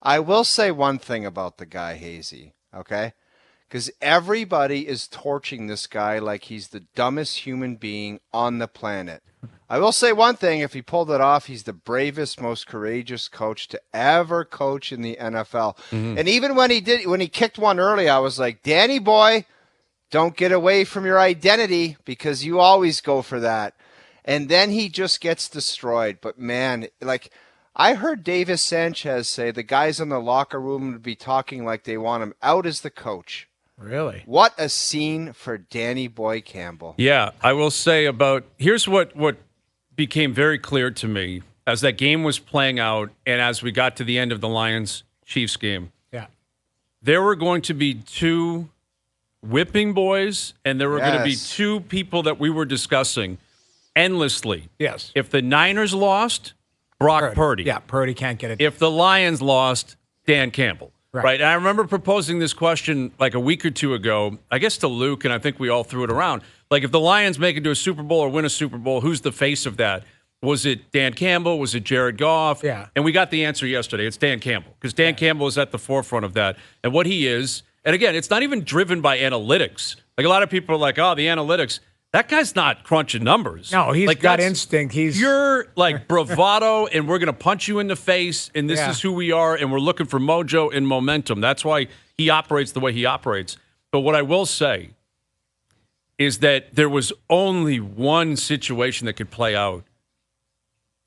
I will say one thing about the guy, Hazy, okay? Because everybody is torching this guy like he's the dumbest human being on the planet. I will say one thing, if he pulled it off, he's the bravest, most courageous coach to ever coach in the NFL. And even when he kicked one early, I was like, Danny boy, don't get away from your identity because you always go for that. And then he just gets destroyed. But man, like I heard Davis Sanchez say the guys in the locker room would be talking like they want him out as the coach. Really? What a scene for Danny Boy Campbell. Yeah, I will say here's what became very clear to me as that game was playing out and as we got to the end of the Lions-Chiefs game. Yeah. There were going to be two whipping boys and there were going to be two people that we were discussing endlessly. Yes. If the Niners lost, Brock Purdy. Yeah, Purdy can't get it. If the Lions lost, Dan Campbell. Right. And I remember proposing this question like a week or two ago, I guess to Luke, and I think we all threw it around. Like, if the Lions make it to a Super Bowl or win a Super Bowl, who's the face of that? Was it Dan Campbell? Was it Jared Goff? Yeah. And we got the answer yesterday. It's Dan Campbell, because Dan Campbell is at the forefront of that. And what he is, and again, it's not even driven by analytics. Like, a lot of people are like, oh, the analytics. That guy's not crunching numbers. No, he's like, got instinct. He's pure like bravado, and we're going to punch you in the face, and this is who we are, and we're looking for mojo and momentum. That's why he operates the way he operates. But what I will say is that there was only one situation that could play out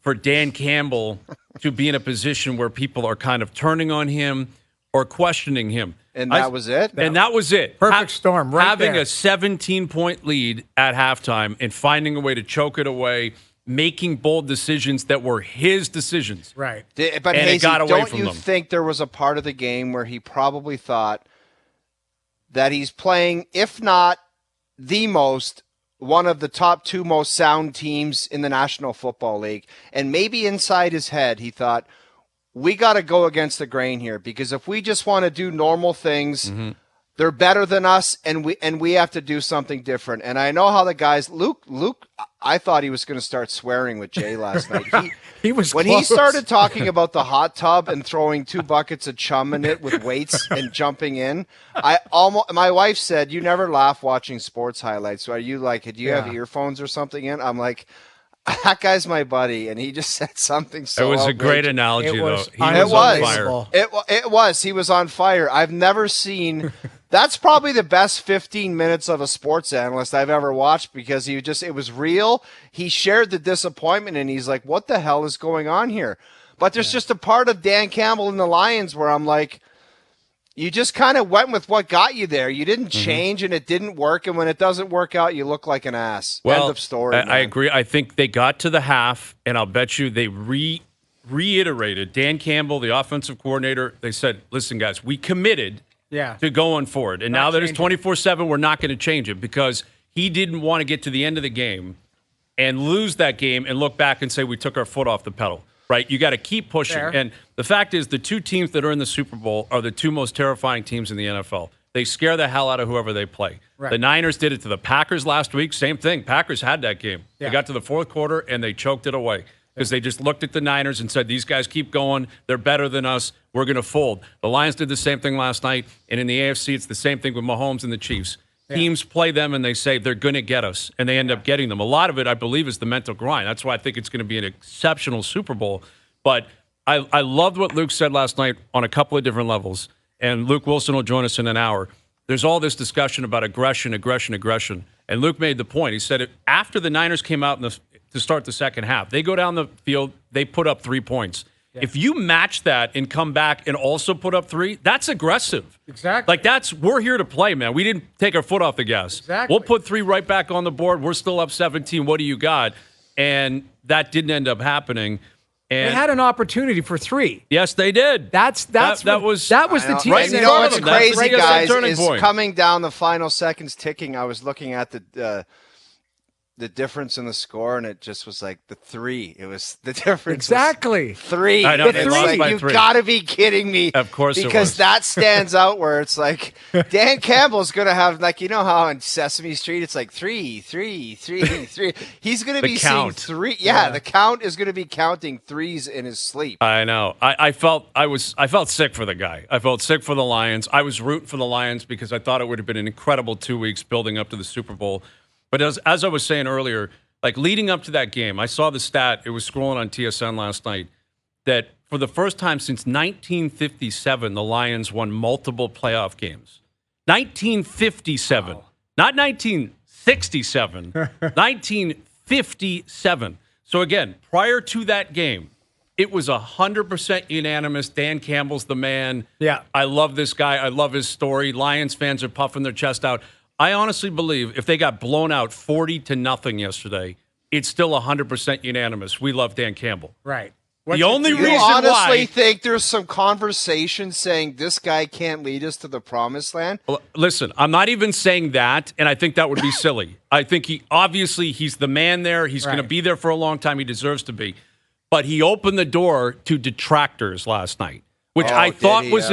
for Dan Campbell to be in a position where people are kind of turning on him or questioning him. And that was it? And that was it. Perfect storm right having there. a 17-point lead at halftime and finding a way to choke it away, making bold decisions that were his decisions. Right. But and Hazy, it got away don't from you them. think there was a part of the game where he probably thought that he's playing, if not the most, one of the top two most sound teams in the National Football League, and maybe inside his head he thought, we got to go against the grain here, because if we just want to do normal things, they're better than us, and we have to do something different. And I know how the guys, Luke, I thought he was going to start swearing with Jay last night. He was when close. he started talking about the hot tub and throwing 2 buckets of chum in it with weights and jumping in. My wife said, "You never laugh watching sports highlights. So are you like, do you have earphones or something in?" I'm like, that guy's my buddy, and he just said something so It was a outrageous. great analogy, It was though. He was on fire. It was. He was on fire. I've never seen. That's probably the best 15 minutes of a sports analyst I've ever watched, because it was real. He shared the disappointment, and he's like, what the hell is going on here? But there's just a part of Dan Campbell and the Lions where I'm like, you just kind of went with what got you there. You didn't change, and it didn't work. And when it doesn't work out, you look like an ass. Well, end of story. I agree. I think they got to the half, and I'll bet you they reiterated. Dan Campbell, the offensive coordinator, they said, listen, guys, we committed to going forward. And now that it's 24/7, we're not going to change it, because he didn't want to get to the end of the game and lose that game and look back and say we took our foot off the pedal. Right? You got to keep pushing. Fair. And the fact is, the two teams that are in the Super Bowl are the two most terrifying teams in the NFL. They scare the hell out of whoever they play. Right. The Niners did it to the Packers last week. Same thing. Packers had that game. Yeah. They got to the fourth quarter, and they choked it away because they just looked at the Niners and said, these guys keep going. They're better than us. We're going to fold. The Lions did the same thing last night. And in the AFC, it's the same thing with Mahomes and the Chiefs. Teams play them, and they say they're going to get us, and they end up getting them. A lot of it, I believe, is the mental grind. That's why I think it's going to be an exceptional Super Bowl. But I loved what Luke said last night on a couple of different levels, and Luke Wilson will join us in an hour. There's all this discussion about aggression, and Luke made the point. He said after the Niners came out to start the second half, they go down the field, they put up 3 points. Yeah. If you match that and come back and also put up 3, that's aggressive. Exactly. Like, we're here to play, man. We didn't take our foot off the gas. Exactly. We'll put 3 right back on the board. We're still up 17. What do you got? And that didn't end up happening. And they had an opportunity for 3. Yes, they did. That was the team. Right, you know what's crazy, guys, is point. coming down the final seconds ticking. I was looking at the difference in the score, and it just was like the 3. It was the difference. Exactly. 3. I know, And they it's lost like, by you 3. got to be kidding me. Of course it because was. that stands out where it's like Dan Campbell's going to have, like, you know how in Sesame Street it's like 3, 3, 3, 3. He's going to be count. seeing 3. Yeah, the count is going to be counting 3s in his sleep. I know. I felt sick for the guy. I felt sick for the Lions. I was rooting for the Lions because I thought it would have been an incredible 2 weeks building up to the Super Bowl. But as I was saying earlier, like leading up to that game, I saw the stat. It was scrolling on TSN last night that for the first time since 1957, the Lions won multiple playoff games. 1957, not 1967, 1957. So again, prior to that game, it was 100% unanimous. Dan Campbell's the man. Yeah. I love this guy. I love his story. Lions fans are puffing their chest out. I honestly believe if they got blown out 40-0 yesterday, it's still 100% unanimous. We love Dan Campbell. Right. The only reason you honestly why think there's some conversation saying this guy can't lead us to the promised land? Listen, I'm not even saying that, and I think that would be silly. I think he's the man there. He's going to be there for a long time. He deserves to be. But he opened the door to detractors last night, which I thought was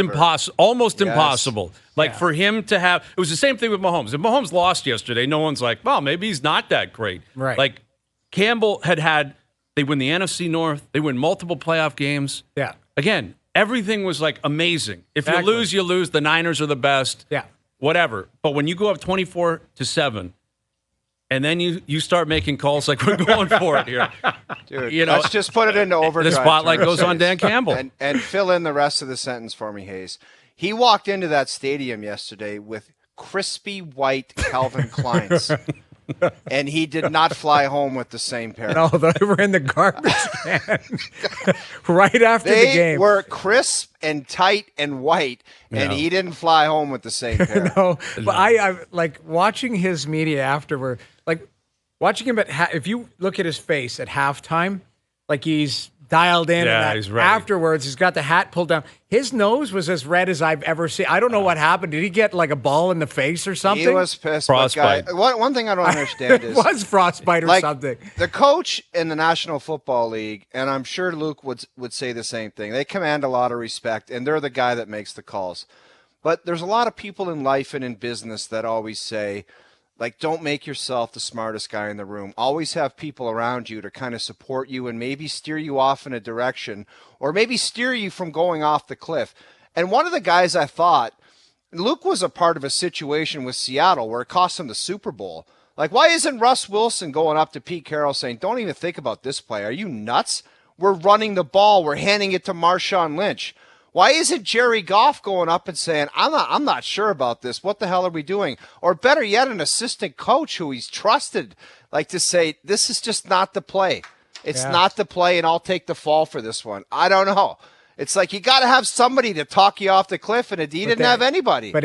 almost impossible. Like for him to have, it was the same thing with Mahomes. If Mahomes lost yesterday, no one's like, well, maybe he's not that great. Right. Like Campbell they win the NFC North. They win multiple playoff games. Yeah. Again, everything was like amazing. If you lose, you lose. The Niners are the best. Yeah. Whatever. But when you go up 24-7, and then you start making calls like we're going for it here. Dude, let's just put it into overdrive. The spotlight goes on Dan Campbell. And fill in the rest of the sentence for me, Hayes. He walked into that stadium yesterday with crispy white Calvin Kleins. And he did not fly home with the same pair. No, they were in the garbage can right after the game. They were crisp and tight and white, and he didn't fly home with the same pair. No, but I like watching his media afterward, like watching him if you look at his face at halftime, like he's dialed in. Yeah, and he's ready. afterwards, he's got the hat pulled down. His nose was as red as I've ever seen. I don't know what happened. Did he get like a ball in the face or something? He was pissed. Frostbite. One thing I don't understand is it was frostbite or like, something. The coach in the National Football League, and I'm sure Luke would say the same thing. They command a lot of respect, and they're the guy that makes the calls. But there's a lot of people in life and in business that always say, like, don't make yourself the smartest guy in the room. Always have people around you to kind of support you and maybe steer you off in a direction or maybe steer you from going off the cliff. And one of the guys I thought, Luke was a part of a situation with Seattle where it cost him the Super Bowl. Like, why isn't Russ Wilson going up to Pete Carroll saying, don't even think about this play? Are you nuts? We're running the ball. We're handing it to Marshawn Lynch. Why isn't Jerry Goff going up and saying, I'm not sure about this. What the hell are we doing? Or better yet, an assistant coach who he's trusted, like to say, this is just not the play. It's not the play, and I'll take the fall for this one. I don't know. It's like you got to have somebody to talk you off the cliff, and he didn't have anybody. But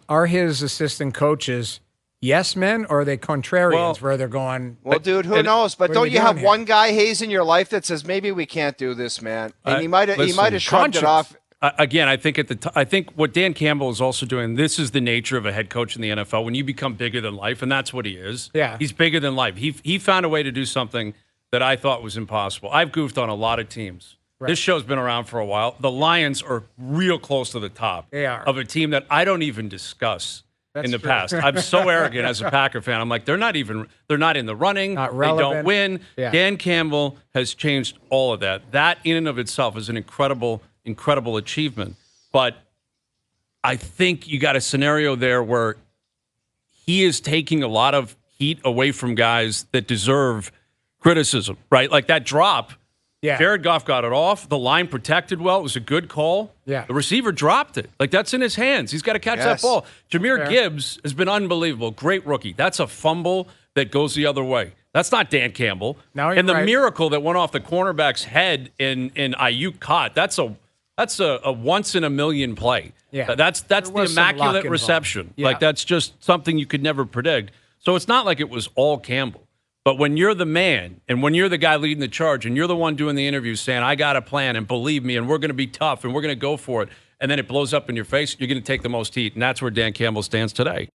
are his assistant coaches yes men, or are they contrarians where they're going? Well, dude, who knows? But don't you have one guy, Hayes, in your life that says maybe we can't do this, man? And he might have shrugged it off. Again, I think what Dan Campbell is also doing, this is the nature of a head coach in the NFL. When you become bigger than life, and that's what he is. Yeah. He's bigger than life. He found a way to do something that I thought was impossible. I've goofed on a lot of teams. Right. This show's been around for a while. The Lions are real close to the top of a team that I don't even discuss in the past. I'm so arrogant as a Packer fan. I'm like, they're not in the running. Not they relevant. don't win. Yeah. Dan Campbell has changed all of that. That in and of itself is an incredible achievement. But I think you got a scenario there where he is taking a lot of heat away from guys that deserve criticism, right? Like that drop. Yeah. Jared Goff got it off. The line protected well. It was a good call. Yeah. The receiver dropped it. Like, that's in his hands. He's got to catch that ball. Jameer Gibbs has been unbelievable. Great rookie. That's a fumble that goes the other way. That's not Dan Campbell. And the miracle that went off the cornerback's head in Ayuk caught, that's a once-in-a-million play. Yeah. That's the immaculate reception. Yeah. Like, that's just something you could never predict. So it's not like it was all Campbell. But when you're the man and when you're the guy leading the charge and you're the one doing the interviews saying, I got a plan and believe me and we're going to be tough and we're going to go for it, and then it blows up in your face, you're going to take the most heat. And that's where Dan Campbell stands today.